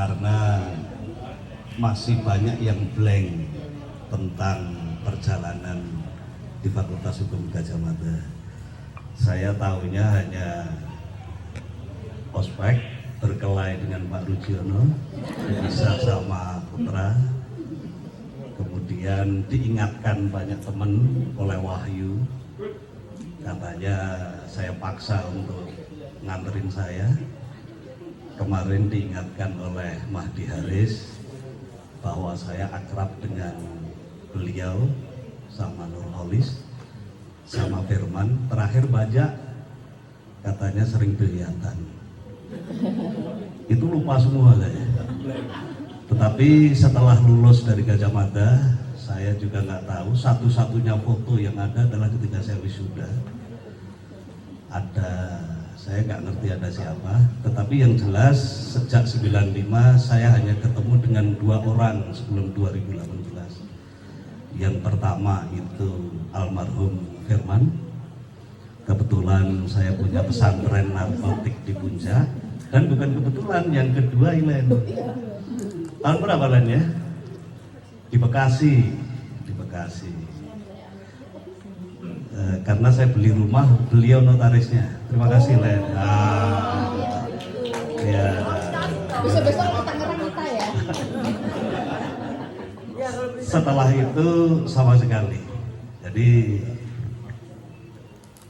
karena masih banyak yang blank tentang perjalanan di Fakultas Hukum Gadjah Mada. Saya tahunya hanya ospek berkelahi dengan Pak Rujiono, bisa sama Putra, kemudian diingatkan banyak teman oleh Wahyu, katanya saya paksa untuk nganterin saya. Kemarin diingatkan oleh Mahdi Haris bahwa saya akrab dengan beliau sama Nurholis, sama Firman. Terakhir Bajak katanya sering kelihatan. Itu lupa semua saya. Tetapi setelah lulus dari Gadjah Mada, saya juga nggak tahu. Satu-satunya foto yang ada adalah ketika saya wisuda. Saya nggak ngerti ada siapa, tetapi yang jelas sejak 95 saya hanya ketemu dengan 2 orang sebelum 2018. Yang pertama itu almarhum Firman. Kebetulan saya punya pesantren narkotik di Puncak, dan bukan kebetulan yang kedua Ilen. Tahun berapa Len ya? Di Bekasi. Karena saya beli rumah, beliau notarisnya. Terima kasih Len. Ya. Besok-besok kita ngerang kita ya. Setelah itu sama sekali. Jadi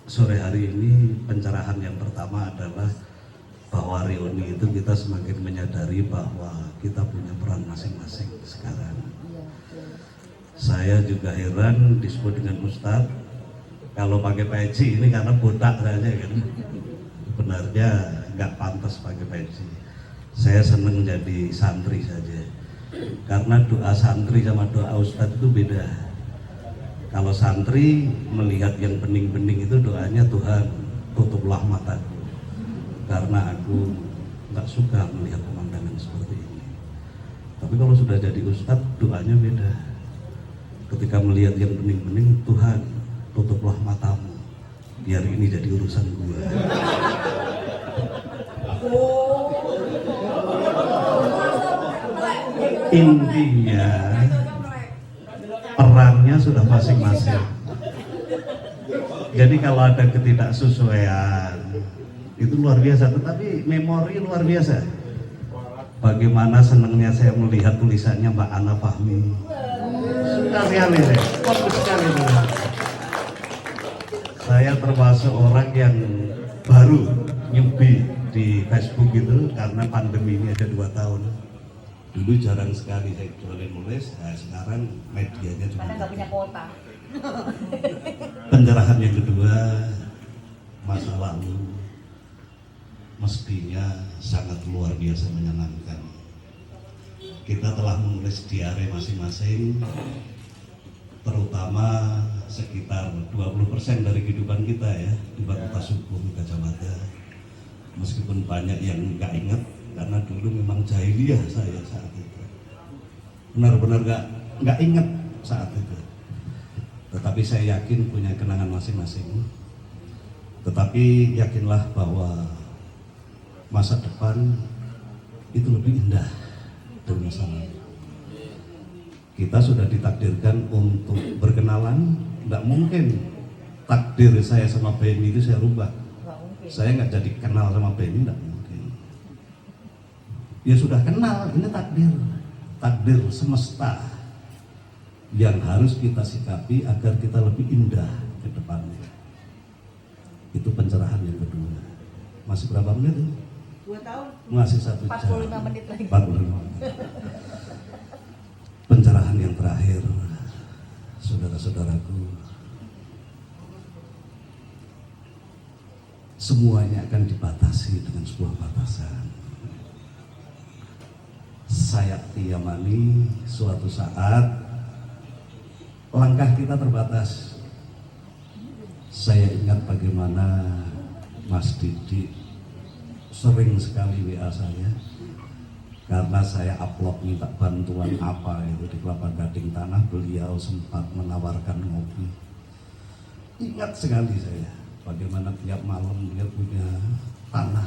sore hari ini pencerahan yang pertama adalah bahwa reuni itu kita semakin menyadari bahwa kita punya peran masing-masing sekarang. Saya juga heran disebut dengan Ustadz kalau pakai peci ini karena botak saja kan. Sebenarnya nggak pantas pakai peci. Saya seneng jadi santri saja. Karena doa santri sama doa ustadz itu beda. Kalau santri melihat yang bening-bening itu doanya Tuhan tutuplah mataku, karena aku nggak suka melihat pemandangan seperti ini. Tapi kalau sudah jadi ustadz doanya beda. Ketika melihat yang bening-bening, Tuhan tutuplah matamu biar ini jadi urusan gue. Intinya perannya sudah masing-masing. Jadi kalau ada ketidaksesuaian itu luar biasa, tetapi memori luar biasa. Bagaimana senangnya saya melihat tulisannya Mbak Ana Fahmi. Suka sekali saya, fokus sekali. Saya termasuk orang yang baru newbie di Facebook itu karena pandemi ini ada 2 tahun. Dulu jarang sekali saya kecuali nulis, nah sekarang medianya cuma. Karena nggak punya kuota. Pencerahan yang kedua, masa lalu mestinya sangat luar biasa menyenangkan. Kita telah menulis diare masing-masing, terutama sekitar 20% dari kehidupan kita ya di Fakultas Hukum Gadjah Mada. Meskipun banyak yang nggak ingat karena dulu memang jahiliyah saya saat itu, benar-benar nggak ingat saat itu. Tetapi saya yakin punya kenangan masing-masing. Tetapi yakinlah bahwa masa depan itu lebih indah dari masa lalu. Kita sudah ditakdirkan untuk berkenalan. Nggak mungkin takdir saya sama Benny itu saya rubah. Saya nggak jadi kenal sama Benny, nggak mungkin. Ya sudah kenal, ini takdir semesta yang harus kita sikapi agar kita lebih indah ke depannya. Itu pencerahan yang kedua. Masih berapa menit? 2 tahun. Masih 1 jam. 45 menit lagi. 45 menit. Pencerahan yang terakhir, saudara-saudaraku, semuanya akan dibatasi dengan sebuah batasan. Saya Tiyamani, suatu saat langkah kita terbatas. Saya ingat bagaimana Mas Didi sering sekali WA saya karena saya upload minta bantuan apa itu di Kelapa Gading Tanah. Beliau sempat menawarkan ngopi. Ingat sekali saya bagaimana tiap malam dia punya tanah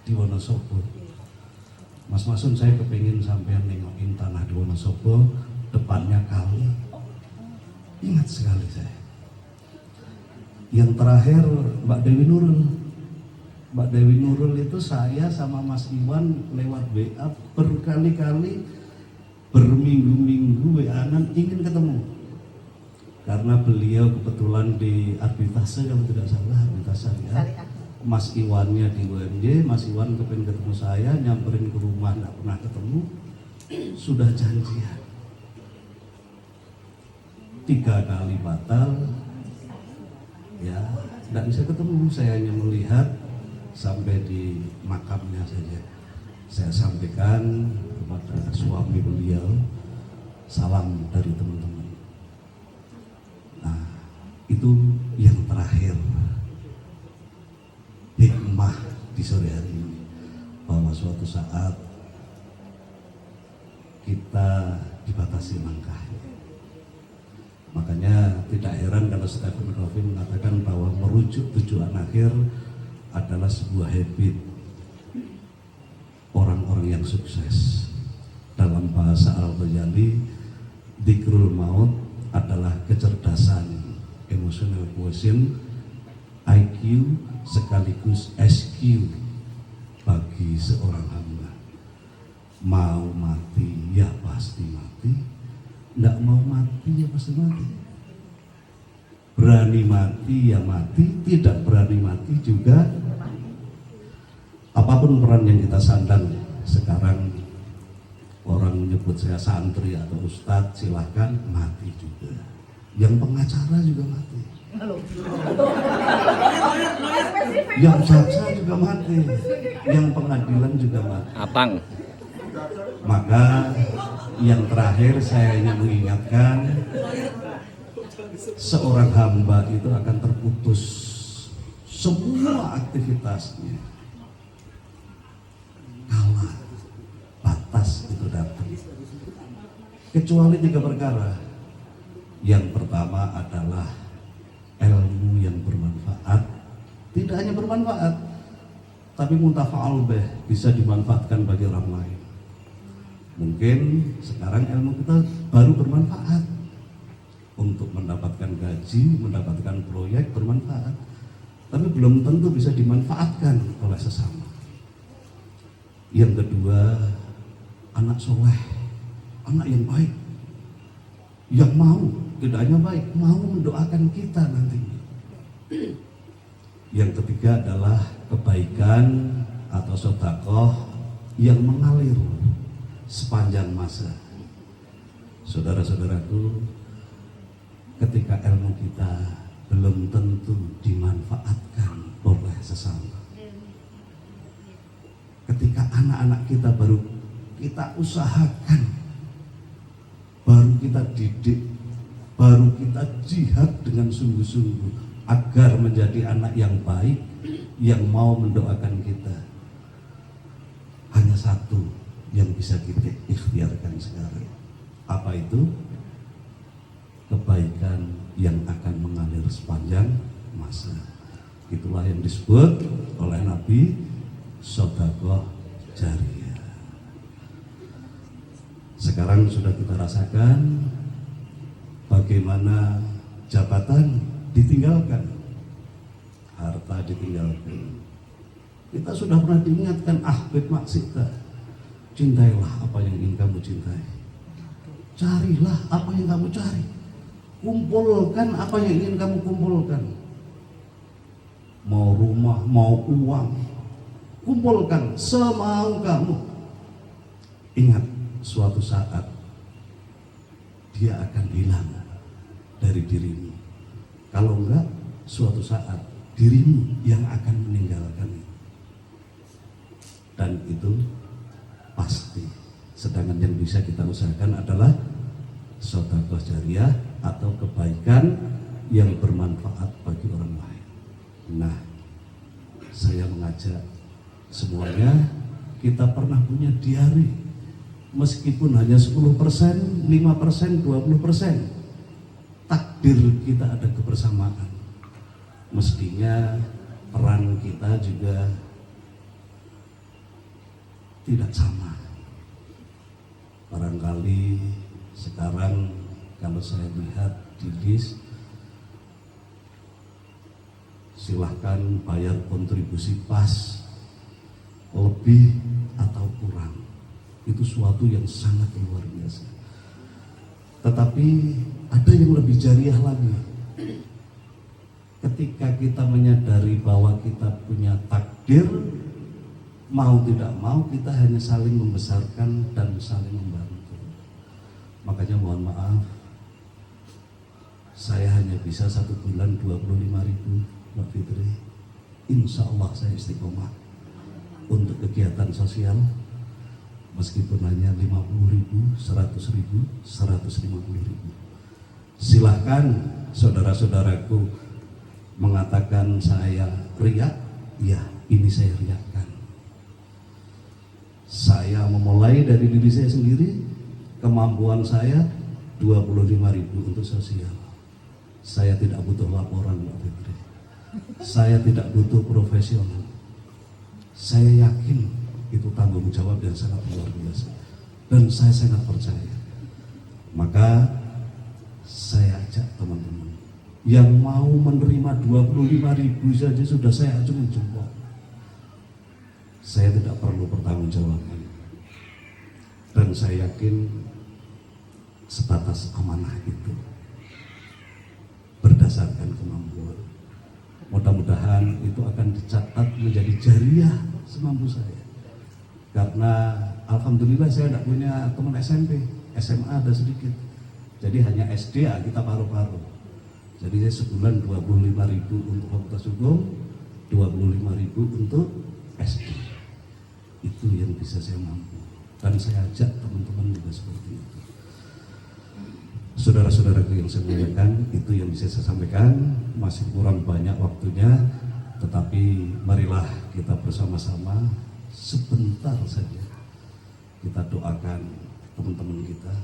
di Wonosobo. Mas Masun, saya kepingin sampean nengokin tanah di Wonosobo, depannya kali. Ingat sekali saya. Yang terakhir Mbak Dewi Nurul. Mbak Dewi Nurul itu saya sama Mas Iwan lewat WA berkali-kali, berminggu-minggu WA-an ingin ketemu. Karena beliau kebetulan di arbitrase, kalau tidak salah arbitrase ya. Mas Iwannya di UMJ, Mas Iwan kepengen ketemu saya, nyamperin ke rumah, nggak pernah ketemu, sudah janjian. 3 kali batal, ya nggak bisa ketemu. Saya hanya melihat sampai di makamnya saja. Saya sampaikan kepada suami beliau, salam dari teman-teman. Nah, itu yang terakhir. Hikmah di sore hari ini, bahwa suatu saat kita dibatasi langkahnya. Makanya tidak heran kalau Stephen Covey mengatakan bahwa merujuk tujuan akhir adalah sebuah habit orang-orang yang sukses. Dalam bahasa Al-Ghazali, dzikrul maut adalah kecerdasan, emotional quotient, IQ sekaligus SQ bagi seorang hamba. Mau mati ya pasti mati, tidak mau mati ya pasti mati. Berani mati ya mati, tidak berani mati juga. Apapun peran yang kita sandang sekarang, orang menyebut saya santri atau ustadz, silahkan, mati juga. Yang pengacara juga mati, yang jaksa juga mati, yang pengadilan juga mati. Apang. Maka yang terakhir saya ingin mengingatkan, seorang hamba itu akan terputus semua aktivitasnya kala batas itu datang, kecuali 3 perkara. Yang pertama adalah ilmu yang bermanfaat, tidak hanya bermanfaat tapi muntafa'al bih, bisa dimanfaatkan bagi orang lain. Mungkin sekarang ilmu kita baru bermanfaat untuk mendapatkan gaji, mendapatkan proyek, bermanfaat, tapi belum tentu bisa dimanfaatkan oleh sesama. Yang kedua, anak soleh, anak yang baik, yang mau, tidak hanya baik, mau mendoakan kita nantinya. Yang ketiga adalah kebaikan atau sedekah yang mengalir sepanjang masa. Saudara-saudaraku, ketika ilmu kita belum tentu dimanfaatkan oleh sesama, ketika anak-anak kita baru kita usahakan, baru kita didik, baru kita jihad dengan sungguh-sungguh agar menjadi anak yang baik, yang mau mendoakan kita, hanya satu yang bisa kita ikhtiarkan sekarang. Apa itu? Kebaikan yang akan mengalir sepanjang masa. Itulah yang disebut oleh Nabi sedekah jariyah. Sekarang sudah kita rasakan bagaimana jabatan ditinggalkan, harta ditinggalkan. Kita sudah pernah diingatkan, ahbib maksita, cintailah apa yang ingin kamu cintai, carilah apa yang kamu cari, kumpulkan apa yang ingin kamu kumpulkan. Mau rumah, mau uang, kumpulkan semau kamu. Ingat, suatu saat dia akan hilang dari dirimu. Kalau enggak, suatu saat dirimu yang akan meninggalkan itu. Dan itu pasti. Sedangkan yang bisa kita usahakan adalah sedekah jariyah atau kebaikan yang bermanfaat bagi orang lain. Nah, saya mengajak semuanya, kita pernah punya diari, meskipun hanya 10%, 5%, 20%. Takdir kita ada kebersamaan. Mestinya peran kita juga tidak sama. sekali sekarang kalau saya lihat di list, silahkan bayar kontribusi pas, lebih atau kurang. Itu suatu yang sangat luar biasa. Tetapi ada yang lebih jariah lagi. Ketika kita menyadari bahwa kita punya takdir, mau tidak mau kita hanya saling membesarkan dan saling membantu. Makanya mohon maaf, saya hanya bisa 1 bulan 25.000, Mbak Fitri. Insya Allah saya istiqomah untuk kegiatan sosial, meskipun hanya 50.000, 100.000, 150.000. Silahkan saudara-saudaraku mengatakan saya riak, ya ini saya riakkan. Saya memulai dari diri saya sendiri, kemampuan saya 25.000 untuk sosial. Saya tidak butuh laporan, Mbak Fitri. Saya tidak butuh profesional. Saya yakin itu tanggung jawab yang sangat luar biasa. Dan saya sangat percaya. Maka saya ajak teman-teman yang mau menerima 25.000 saja sudah saya acungi jempol. Saya tidak perlu pertanggungjawaban. Dan saya yakin sebatas amanah itu berdasarkan kemampuan. Mudah-mudahan itu akan dicatat menjadi jariah semampu saya. Karena alhamdulillah saya tidak punya teman SMP, SMA ada sedikit. Jadi hanya SD kita paruh-paruh. Jadi saya sebulan 25.000 untuk fakultas hukum, 25.000 untuk SD. Itu yang bisa saya mampu. Dan saya ajak teman-teman juga seperti itu. Saudara-saudaraku yang saya muliakan, itu yang bisa saya sampaikan. Masih kurang banyak waktunya, tetapi marilah kita bersama-sama sebentar saja kita doakan teman-teman kita.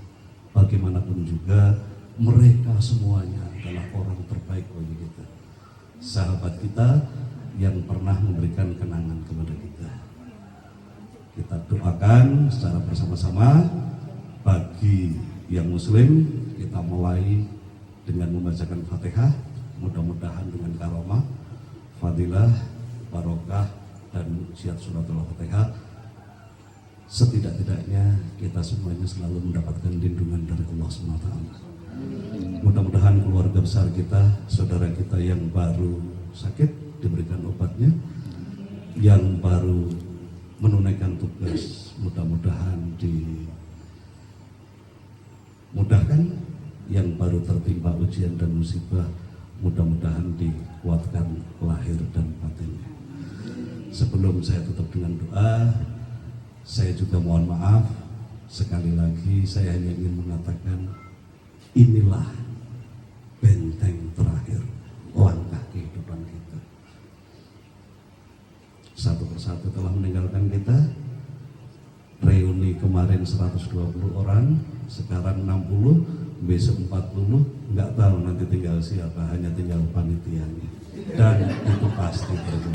Bagaimanapun juga mereka semuanya adalah orang terbaik bagi kita, sahabat kita yang pernah memberikan kenangan kepada kita. Kita doakan secara bersama-sama. Bagi yang muslim, kita mulai dengan membacakan Fatihah, mudah-mudahan dengan karomah, fadilah, barokah, dan syiat suratul Fatihah. Setidak-tidaknya kita semuanya selalu mendapatkan lindungan dari Allah SWT. Mudah-mudahan keluarga besar kita, saudara kita yang baru sakit diberikan obatnya, yang baru menunaikan tugas mudah-mudahan dimudahkan, yang baru tertimpa ujian dan musibah mudah-mudahan dikuatkan lahir dan batinnya. Sebelum saya tutup dengan doa, saya juga mohon maaf sekali lagi. Saya hanya ingin mengatakan inilah benteng terakhir langkah kehidupan kita. Satu persatu telah meninggalkan kita. Reuni kemarin 120 orang, sekarang 60, besok 40, nggak tahu nanti tinggal siapa, hanya tinggal panitianya. Dan itu pasti terjadi.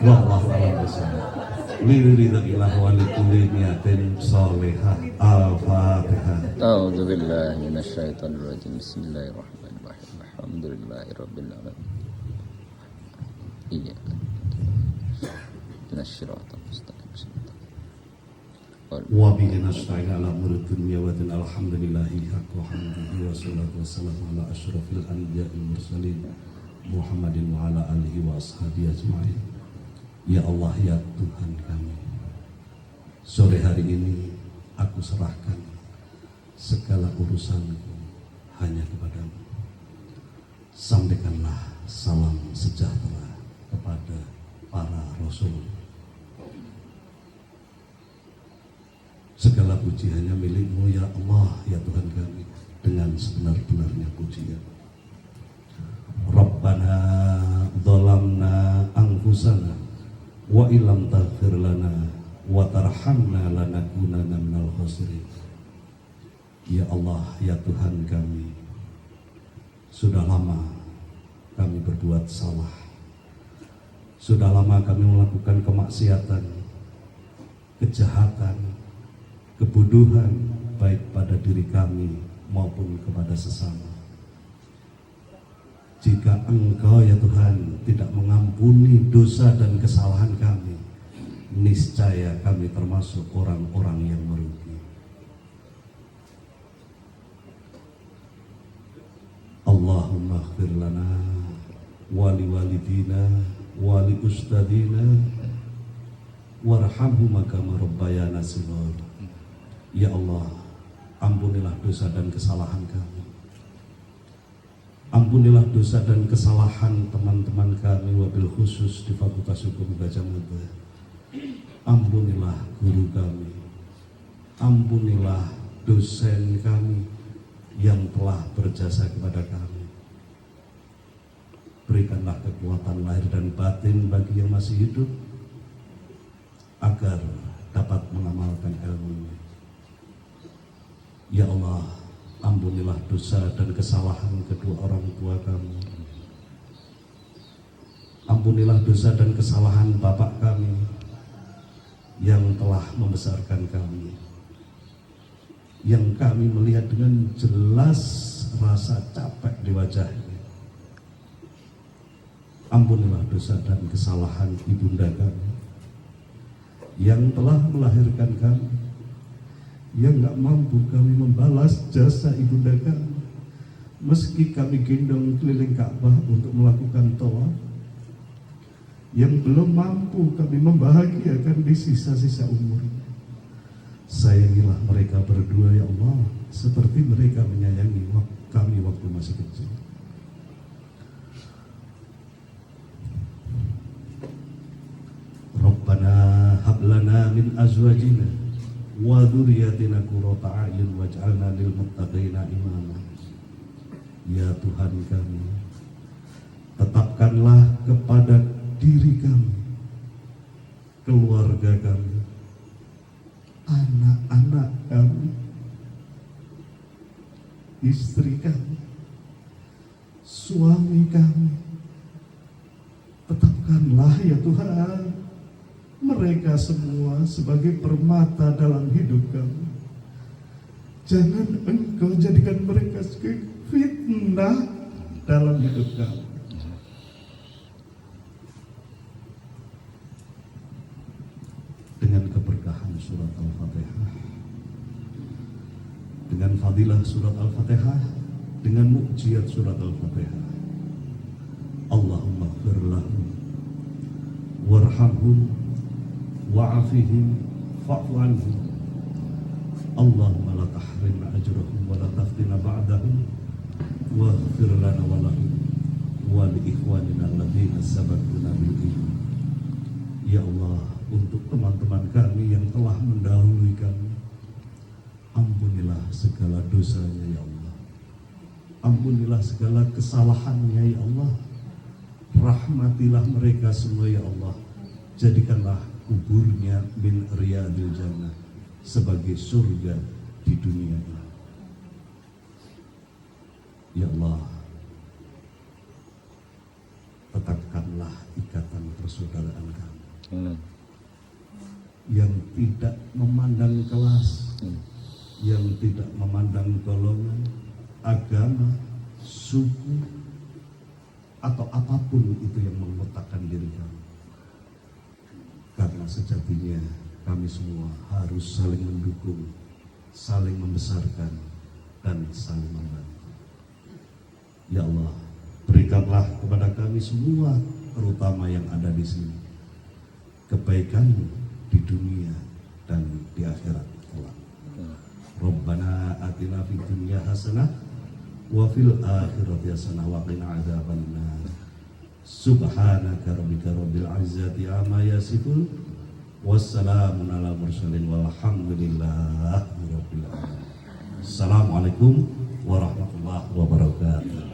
Wallahu a'lam bishawab. Liridillah wa likulli niyatin sholihah. Al-Fatihah. A'udzu billahi minasyaitonir rajim. Bismillahirrahmanirrahim. Alhamdulillahirabbil alamin. Iya. Nasyiratal mustaqim. Wa bihi nasta'in ala umuri dunya wa din. Alhamdulillahi haqqa hamdihi wa salatu wassalamu ala asyrafil anbiya'il mursalin Muhammadin wa ala alihi wa ashabihi ajma'in. Ya Allah, ya Tuhan kami, sore hari ini aku serahkan segala urusanku hanya kepadamu. Sampaikanlah salam sejahtera kepada para rasul. Segala puji hanya milik-Mu ya Allah, ya Tuhan kami, dengan sebenar-benarnya pujian. Rabbana dhalamna anfusana wa illam taghfir lana wa tarhamna lanakunanna minal khasirin. Ya Allah, ya Tuhan kami, sudah lama kami berbuat salah. Sudah lama kami melakukan kemaksiatan, kejahatan, kebodohan baik pada diri kami maupun kepada sesama. Jika Engkau ya Tuhan tidak mengampuni dosa dan kesalahan kami, niscaya kami termasuk orang-orang yang merugi. Allahumma ighfir lana wali walidina wali ustadina warhamhuma kama rabbayana shighar. Ya Allah, ampunilah dosa dan kesalahan kami. Ampunilah dosa dan kesalahan teman-teman kami, wabil khusus di Fakultas Hukum Gajah Mada. Ampunilah guru kami. Ampunilah dosen kami yang telah berjasa kepada kami. Berikanlah kekuatan lahir dan batin bagi yang masih hidup agar dapat mengamalkan ilmu. Ya Allah, ampunilah dosa dan kesalahan kedua orang tua kami. Ampunilah dosa dan kesalahan bapak kami yang telah membesarkan kami, yang kami melihat dengan jelas rasa capek di wajahnya. Ampunilah dosa dan kesalahan ibunda kami yang telah melahirkan kami, yang gak mampu kami membalas jasa ibunda kami, meski kami gendong keliling Ka'bah untuk melakukan tawaf, yang belum mampu kami membahagiakan di sisa-sisa umur. Sayangilah mereka berdua ya Allah, seperti mereka menyayangi kami waktu masih kecil. Rabbana hablana min azwajina wa dzurriyyatina qurrata a'yun waj'alna lil muttaqina imama. Ya Tuhan kami, tetapkanlah kepada diri kami, keluarga kami, anak-anak kami, istri kami, suami kami, tetapkanlah ya Tuhan mereka semua sebagai permata dalam hidup kami. Jangan Engkau jadikan mereka sebagai fitnah dalam hidup kami. Dengan keberkahan surat Al-Fatihah, dengan fadilah surat Al-Fatihah, dengan mukjizat surat Al-Fatihah, Allahumma ighfir lahum warhamhum wa'afihim fa'fu anhum. Allahumma la tahrimna ajrahum wa la taftina ba'dahum waghfir lana wa lahum wa li ikhwanina alladziina sabaquna bil iman. Ya Allah, untuk teman-teman kami yang telah mendahului kami, ampunilah segala dosanya ya Allah, ampunilah segala kesalahannya ya Allah, rahmatilah mereka semua ya Allah, jadikanlah kuburnya min riyadil jannah, sebagai surga di dunia ini. Ya Allah, tetapkanlah ikatan persaudaraan kami yang tidak memandang kelas, yang tidak memandang golongan, agama, suku, atau apapun itu yang mengotakkan diri kami. Karena sejatinya kami semua harus saling mendukung, saling membesarkan, dan saling membantu. Ya Allah, berikanlah kepada kami semua, terutama yang ada di sini, kebaikan-Mu di dunia dan di akhirat kelak. Rabbana atina fid dunya hasanah wa fil akhirati hasanah wa qina adzabannar. Subhanaka rabbika rabbil izzati amma yasifun, wassalamun ala mursalin walhamdulillahi rabbil alamin. Assalamualaikum warahmatullahi wabarakatuh.